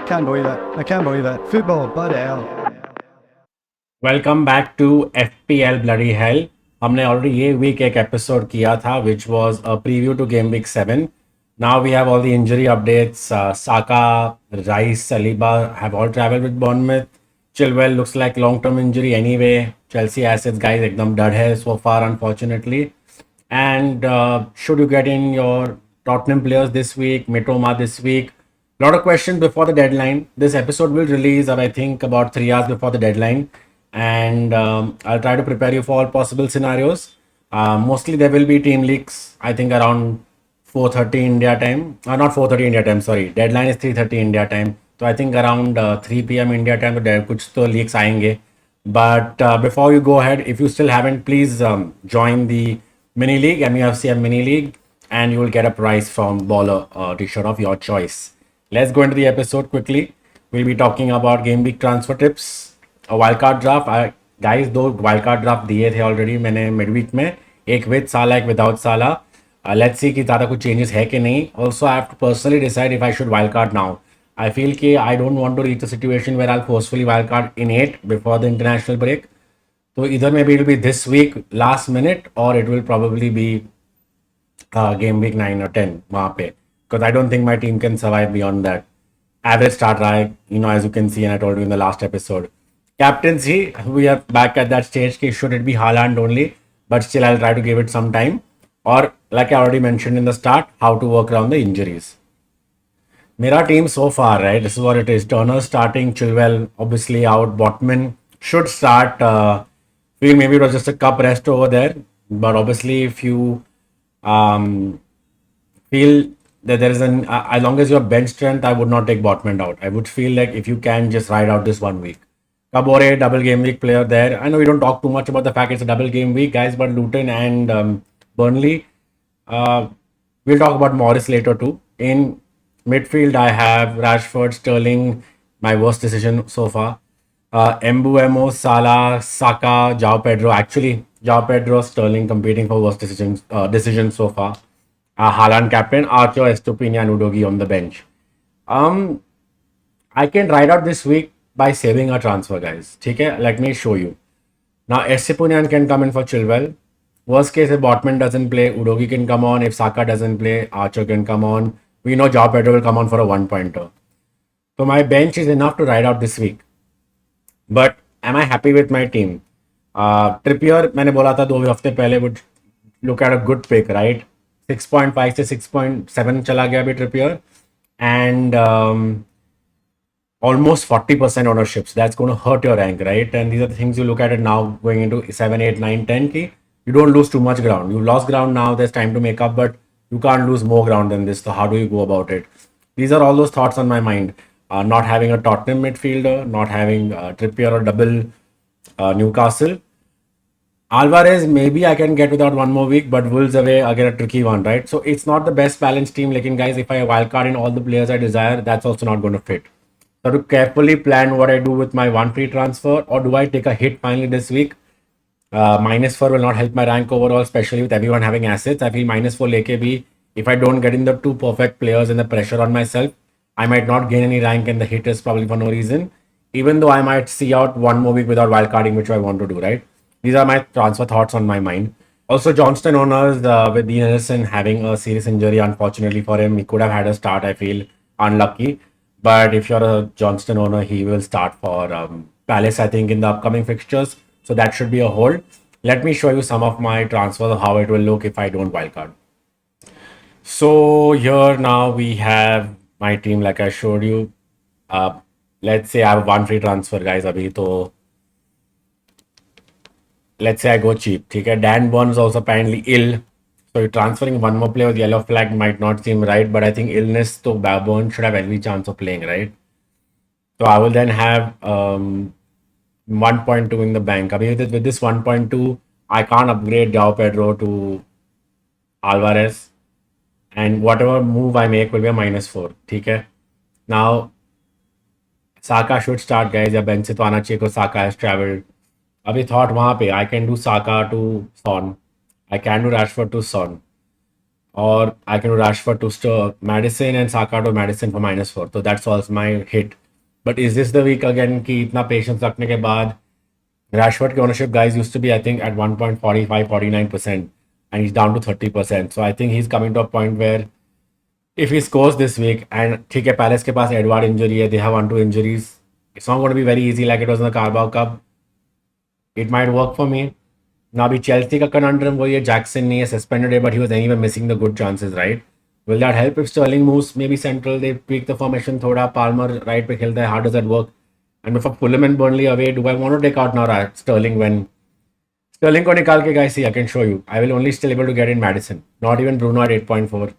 Can't believe it. I can't believe it. Football, bloody hell. Welcome back to FPL bloody hell. हमने already ये week एक episode किया था which was a preview to game week 7। Now we have all the injury updates. Saka, Rice, Saliba have all travelled with Bournemouth. Chilwell looks like long term injury anyway. Chelsea assets guys एकदम dud है so far unfortunately. And should you get in your Tottenham players this week, Mitoma this week? Lot of questions before the deadline. This episode will release, I think, about 3 hours before the deadline, and I'll try to prepare you for all possible scenarios. Mostly there will be team leaks. I think around 4:30 India time. Not 4:30 India time. Sorry, deadline is 3:30 India time. So I think around 3 p.m. India time, तो कुछ तो leaks आएंगे. But before you go ahead, if you still haven't, please join the mini league, MUSCM mini league, and you will get a prize from Baller t-shirt of your choice. Let's go into the episode quickly. We'll be talking about game week transfer tips, a wildcard draft. Guys, दो wildcard draft दिए थे already मैंने midweek में, एक with Salah, एक without Salah. Let's see कि ज़्यादा कुछ changes है कि नहीं. Also, I have to personally decide if I should wildcard now. I feel कि I don't want to reach a situation where I'll forcefully wildcard in 8 before the international break. So either maybe it will be this week last minute or it will probably be game week 9 or 10 वहाँ पे, because I don't think my team can survive beyond that. Average start रहा है, as you can see, and I told you in the last episode. Captaincy, we are back at that stage कि should it be Haaland only, but still I'll try to give it some time. Or like I already mentioned in the start, how to work around the injuries. Mera team so far, right? This is what it is. Turner starting, Chilwell obviously out, Botman should start. Feel maybe it was just a cup rest over there, but obviously if you feel that there is as long as your bench strength, I would not take Botman out. I would feel like if you can just ride out this 1 week. Kabore, double game week player there. I know we don't talk too much about the fact it's a double game week, guys, but Luton and Burnley. We'll talk about Morris later too. In midfield, I have Rashford, Sterling, my worst decision so far. Embuemo, Salah, Saka, João Pedro. Actually, João Pedro, Sterling competing for worst decisions so far. Haaland captain, Archer, Estupinian, and Udogi on the bench. I can ride out this week by saving a transfer, guys. Okay, let me show you. Now, Estupinian can come in for Chilwell. Worst case, if Botman doesn't play, Udogi can come on. If Saka doesn't play, Archer can come on. We know João Pedro will come on for a one-pointer. So my bench is enough to ride out this week. But am I happy with my team? Trippier, मैंने बोला था 2 हफ्ते पहले, would look at a good pick, right? 6.5 से 6.7 चला गया अभी Trippier, and almost 40% ownerships. That's going to hurt your rank, right? And these are the things you look at it now going into 7, 8, 9, 10 key. You don't lose too much ground. You lost ground now. There's time to make up, but you can't lose more ground than this. So how do you go about it? These are all those thoughts on my mind. Not having a Tottenham midfielder, not having Trippier or double Newcastle. Alvarez, maybe I can get without one more week, but Wolves away, again a tricky one, right? So it's not the best balanced team. Like, guys, if I wildcard in all the players I desire, that's also not going to fit. So to carefully plan what I do with my one free transfer, or do I take a hit finally this week? -4 will not help my rank overall, especially with everyone having assets. I feel -4 leke bhi, if I don't get in the two perfect players and the pressure on myself, I might not gain any rank and the hit is probably for no reason, even though I might see out one more week without wildcarding, which I want to do, right? These are my transfer thoughts on my mind. Also, Johnston owners, with Dean Henderson having a serious injury, unfortunately for him, he could have had a start, I feel unlucky. But if you're a Johnston owner, he will start for Palace, I think, in the upcoming fixtures. So that should be a hold. Let me show you some of my transfers, how it will look if I don't wildcard. So here now we have my team like I showed you. Let's say I have one free transfer, guys. Abhi to let's say I go cheap. Okay, Dan Burn is also apparently ill. So transferring one more player with yellow flag might not seem right, but I think illness to Burn should have every chance of playing, right? So I will then have 1.2 in the bank. Abhi with this 1.2, I can't upgrade João Pedro to Alvarez. And whatever move I make will be a -4. Okay. Now, Saka should start, guys. या bench से तो आना चाहिए, because Saka has traveled. अभी thought वहाँ पे I can do Saka to Son. I can do Rashford to Son. or I can do Rashford to Madison and Saka to Madison for -4. So that solves my hit. But is this the week again कि इतना patience रखने के बाद Rashford की ownership guys used to be I think at 1.45-49% and he's down to 30%. So I think he's coming to a point where if he scores this week and ठीक है Palace के पास Edward injury है, they have 1-2 injuries. It's not going to be very easy like it was in the Carabao Cup. It might work for me. Now अभी Chelsea का conundrum वही है, Jackson नहीं है, suspended है, but he was anyway missing the good chances, right? Will that help if Sterling moves maybe central? They tweak the formation थोड़ा, Palmer right पे खेलता है, how does that work? And for Fulham and Burnley away, do I want to take out now Sterling when Sterling को निकाल के guys, see I can show you. I will only still able to get in Madison, not even Bruno at 8.4,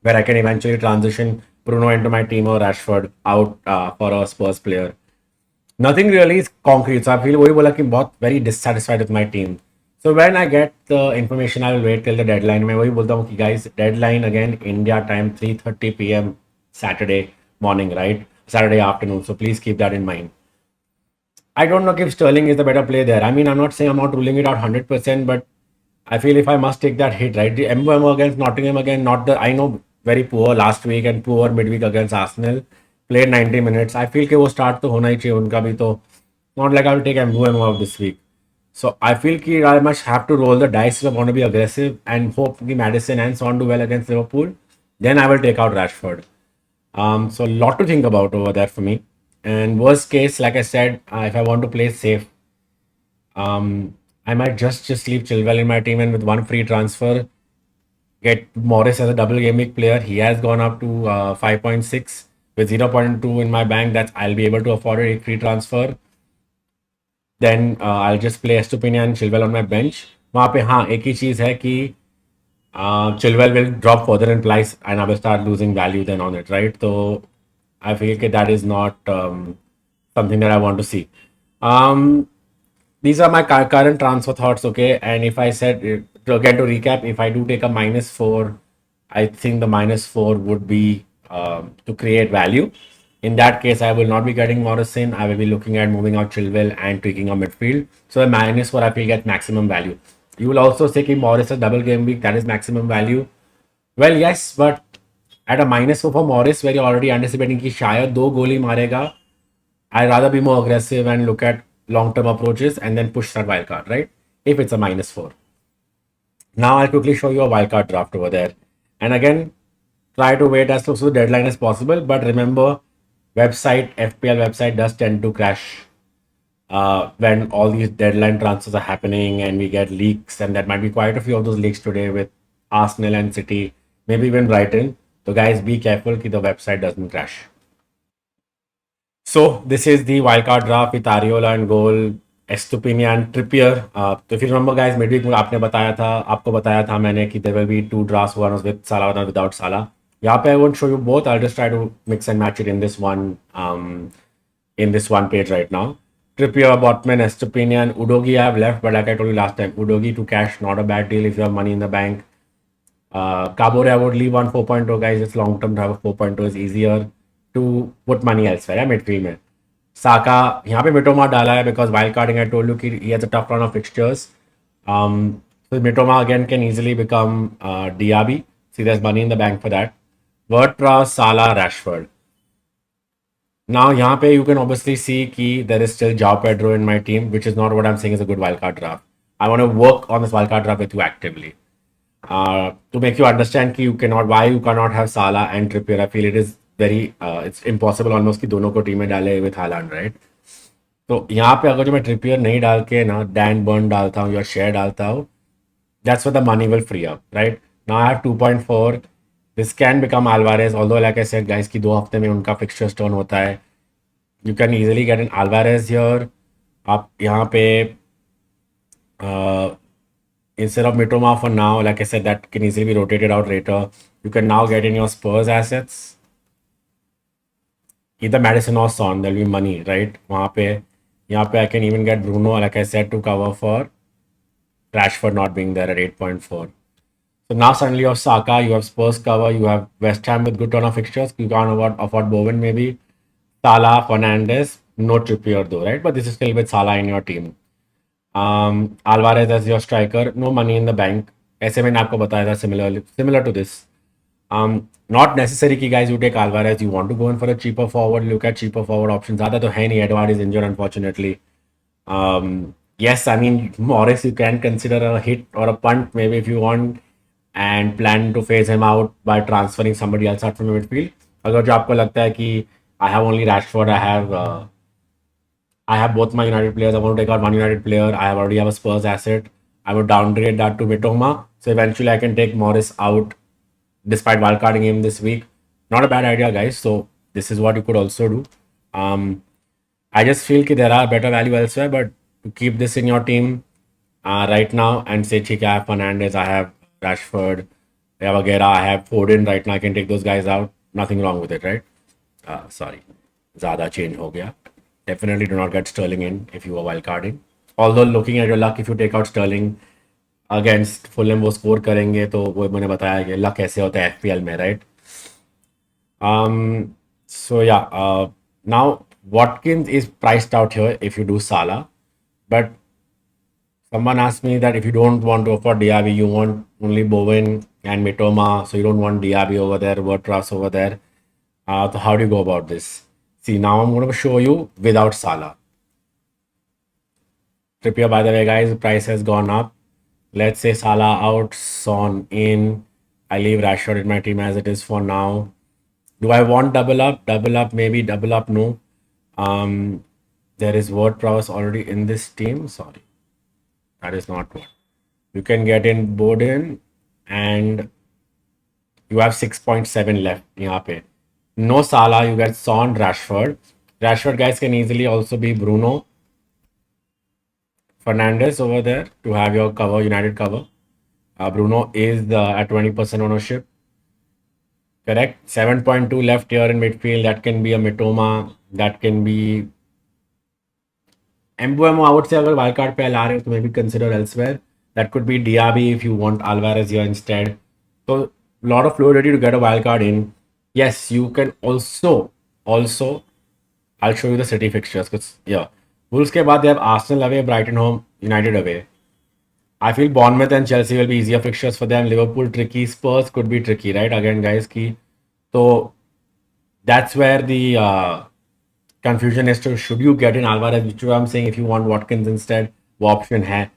where I can eventually transition Bruno into my team or Rashford out for a Spurs player. Nothing really is concrete. So I feel वही बोला कि बहुत very dissatisfied with my team. So when I get the information, I will wait till the deadline. मैं वही बोलता हूँ कि guys, deadline again India time 3:30 p.m. Saturday morning, right? Saturday afternoon. So please keep that in mind. I don't know if Sterling is the better play there. I mean, I'm not saying I'm not ruling it out 100%, but I feel if I must take that hit, right? The MUSCM against Nottingham again, not the I know very poor last week and poor midweek against Arsenal. Played 90 minutes. I feel कि वो start तो होना ही चाहिए उनका भी तो. Not like I will take MUSCM out this week. So I feel कि I must have to roll the dice if I want to be aggressive and hope कि Madison and Son do well against Liverpool. Then I will take out Rashford. So a lot to think about over there for me. And worst case, like I said, if I want to play safe, I might just leave Chilwell in my team and with one free transfer, get Morris as a double game week player. He has gone up to 5.6 with 0.2 in my bank. That's I'll be able to afford a free transfer. Then I'll just play Estupinian and Chilwell on my bench. वहाँ पे हाँ एक ही चीज़ है कि Chilwell will drop further in price and I will start losing value then on it, right? So I feel that is not something that I want to see. These are my current transfer thoughts, okay? And if I said, again to recap, if I do take a -4, I think the -4 would be to create value. In that case, I will not be getting Morrison. I will be looking at moving out Chilwell and tweaking a midfield. So the -4, I feel get maximum value. You will also say that Morris is double game week, that is maximum value. Well, yes, but at a -4 for Morris, where you're already anticipating कि शायद 2 गोल ही मारेगा, I'd rather be more aggressive and look at long-term approaches and then push that wildcard, right? If it's a -4. Now I'll quickly show you a wildcard draft over there. And again, try to wait as close to the deadline as possible. But remember, FPL website does tend to crash when all these deadline transfers are happening and we get leaks. And there might be quite a few of those leaks today with Arsenal and City, maybe even Brighton. So guys, be careful that the website doesn't crash. So this is the wildcard draft with Ariola and goal, Estupinian and Trippier. So if you remember guys, midweek में आपको बताया था मैंने कि there will be 2 drafts, one was with Salah, one without Salah. यहाँ पे I won't show you both. I'll just try to mix and match it in this one page right now. Trippier, Botman, Estupinian, Udogi I have left, but like I told you last time, Udogi to cash, not a bad deal if you have money in the bank. Kabore I would leave on 4.0 guys. It's long term to have a 4.0 is easier to put money elsewhere. midfield में. Saka यहाँ पे Mitoma डाला है because wild carding I told you कि he has a tough run of fixtures. So Mitoma again can easily become Diaby. See, there's money in the bank for that. Ward-Prowse, Salah, Rashford. Now यहाँ पे you can obviously see कि there is still João Pedro in my team, which is not what I'm saying is a good wildcard draft. I want to work on this wildcard draft with you actively. To make you understand कि why you cannot have Salah and Trippier. I feel it is very it's impossible almost कि दोनों को team में डाले with Haaland, right? तो यहाँ पे अगर जो मैं Trippier नहीं डाल के ना Dan Burn डालता हूँ या Share डालता हूँ, that's where the money will free up, right? Now I have 2.4. This can become Alvarez, although like I said guys कि 2 हफ्ते में उनका fixture turn होता है. You can easily get an Alvarez here. आप यहाँ पे instead of Mitoma for now, like I said, that can easily be rotated out later. You can now get in your Spurs assets. Either Madison or Son, there'll be money, right? यहाँ पे I can even get Bruno, like I said, to cover for Rashford not being there at 8.4. So now suddenly you have Saka, you have Spurs cover, you have West Ham with good turn of fixtures. You can't afford Bowen maybe. Salah, Fernandes, no Trippier though, right? But this is still with Salah in your team. Alvarez as your striker, no money in the bank. ऐसे मैंने आपको बताया था similar to this. Not necessary कि guys you take Alvarez, you want to go in for a cheaper forward, look at cheaper forward options. ज़्यादा तो है नहीं, Edward is injured unfortunately. Yes, I mean Morris you can consider a hit or a punt maybe if you want and plan to phase him out by transferring somebody else out from the midfield. अगर जो आपको लगता है कि I have only Rashford, I have both my United players. I want to take out one United player. I have already have a Spurs asset. I would downgrade that to Mitoma. So eventually I can take Morris out despite wildcarding him this week. Not a bad idea, guys. So this is what you could also do. I just feel that there are better value elsewhere, but to keep this in your team right now and say, I have Fernandez, I have Rashford, I have Aguera, I have Foden right now. I can take those guys out. Nothing wrong with it, right? Sorry, ज़्यादा change हो गया. Definitely do not get Sterling in if you are wildcarding. Although looking at your luck, if you take out Sterling against Fulham वो score करेंगे तो वो मैंने बताया कि luck ऐसे होता है FPL में, right? So yeah, now Watkins is priced out here if you do Salah, but someone asked me that if you don't want to afford Diaby, you want only Bowen and Mitoma, so you don't want Diaby over there, Ward-Prowse over there. So how do you go about this? See, now I'm going to show you without Salah. Trippier, by the way, guys, price has gone up. Let's say Salah out, Son in. I leave Rashford in my team as it is for now. Do I want double up? Double up, maybe. Double up, no. There is Ward-Prowse already in this team. Sorry. That is not what. You can get in Boden and you have 6.7 left. यहाँ पे. No Salah, you get Son, Rashford. Rashford guys can easily also be Bruno Fernandez over there to have your cover, United cover. Bruno is at 20% ownership. Correct. 7.2 left here in midfield. That can be a Mitoma. That can be Mbuemo. I would say अगर wildcard पे ला रहे हो तो maybe consider elsewhere. That could be Diaby if you want Alvarez here instead. So lot of fluidity to get a wildcard in. Yes, you can also I'll show you the City fixtures. Cause yeah, Wolves के बाद they have Arsenal away, Brighton home, United away. I feel Bournemouth and Chelsea will be easier fixtures for them. Liverpool tricky, Spurs could be tricky, right? Again, guys, key. So that's where the confusion is to should you get in Alvarez, which I'm saying if you want Watkins instead, वो option है.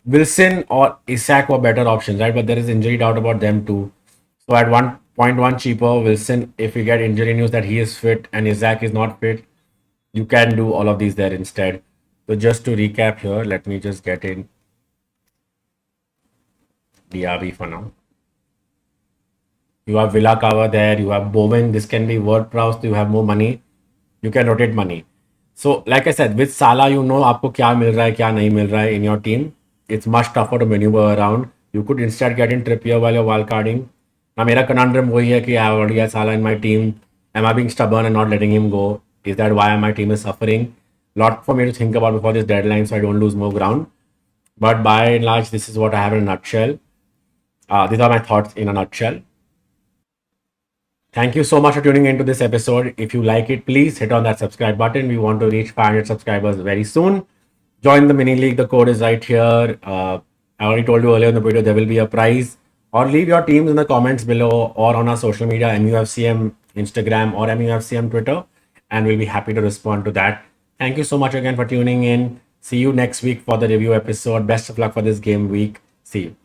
Wilson or Isak were better options, right? But there is injury doubt about them too. So at 1.1 cheaper, Wilson, if we get injury news that he is fit and Isak is not fit, you can do all of these there instead. So just to recap here, let me just get in Diaby for now. You have Villa cover there, you have Bowman, this can be Ward-Prowse, you have more money, you can rotate money. So like I said, with Salah, you know आपको क्या मिल रहा है, क्या नहीं मिल रहा है in your team. It's much tougher to maneuver around. You could instead get in Trippier while you're wildcarding. Now मेरा conundrum वही है कि I already have Salah in my team. Am I being stubborn and not letting him go? Is that why my team is suffering? Lot for me to think about before this deadline so I don't lose more ground. But by and large, this is what I have in a nutshell. These are my thoughts in a nutshell. Thank you so much for tuning into this episode. If you like it, please hit on that subscribe button. We want to reach 500 subscribers very soon. Join the mini league. The code is right here. I already told you earlier in the video, there will be a prize. Or leave your teams in the comments below or on our social media, MUFCM Instagram or MUFCM Twitter. And we'll be happy to respond to that. Thank you so much again for tuning in. See you next week for the review episode. Best of luck for this game week. See you.